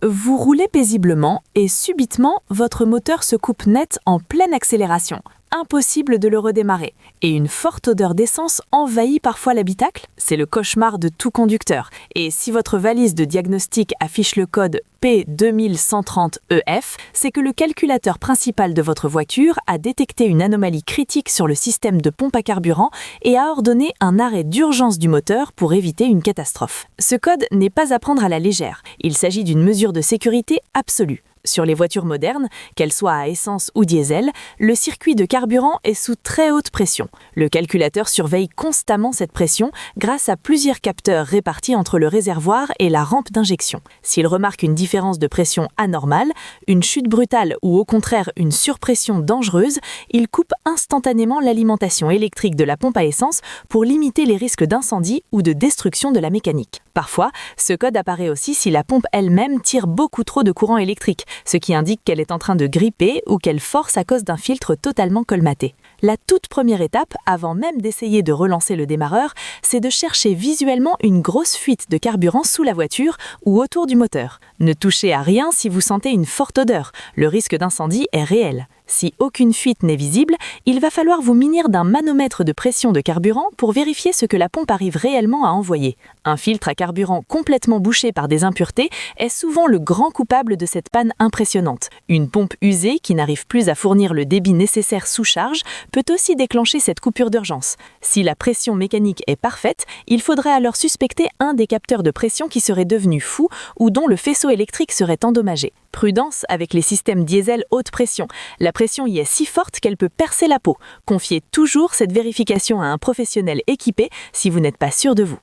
Vous roulez paisiblement et subitement, votre moteur se coupe net en pleine accélération. Impossible de le redémarrer. Et une forte odeur d'essence envahit parfois l'habitacle. C'est le cauchemar de tout conducteur. Et si votre valise de diagnostic affiche le code P2130EF, c'est que le calculateur principal de votre voiture a détecté une anomalie critique sur le système de pompe à carburant et a ordonné un arrêt d'urgence du moteur pour éviter une catastrophe. Ce code n'est pas à prendre à la légère. Il s'agit d'une mesure de sécurité absolue. Sur les voitures modernes, qu'elles soient à essence ou diesel, le circuit de carburant est sous très haute pression. Le calculateur surveille constamment cette pression grâce à plusieurs capteurs répartis entre le réservoir et la rampe d'injection. S'il remarque une différence de pression anormale, une chute brutale ou au contraire une surpression dangereuse, il coupe instantanément l'alimentation électrique de la pompe à essence pour limiter les risques d'incendie ou de destruction de la mécanique. Parfois, ce code apparaît aussi si la pompe elle-même tire beaucoup trop de courant électrique, ce qui indique qu'elle est en train de gripper ou qu'elle force à cause d'un filtre totalement colmaté. La toute première étape, avant même d'essayer de relancer le démarreur, c'est de chercher visuellement une grosse fuite de carburant sous la voiture ou autour du moteur. Ne touchez à rien si vous sentez une forte odeur, le risque d'incendie est réel. Si aucune fuite n'est visible, il va falloir vous munir d'un manomètre de pression de carburant pour vérifier ce que la pompe arrive réellement à envoyer. Un filtre à carburant complètement bouché par des impuretés est souvent le grand coupable de cette panne impressionnante. Une pompe usée qui n'arrive plus à fournir le débit nécessaire sous charge peut aussi déclencher cette coupure d'urgence. Si la pression mécanique est parfaite, il faudrait alors suspecter un des capteurs de pression qui serait devenu fou ou dont le faisceau électrique serait endommagé. Prudence avec les systèmes diesel haute pression. La pression y est si forte qu'elle peut percer la peau. Confiez toujours cette vérification à un professionnel équipé si vous n'êtes pas sûr de vous.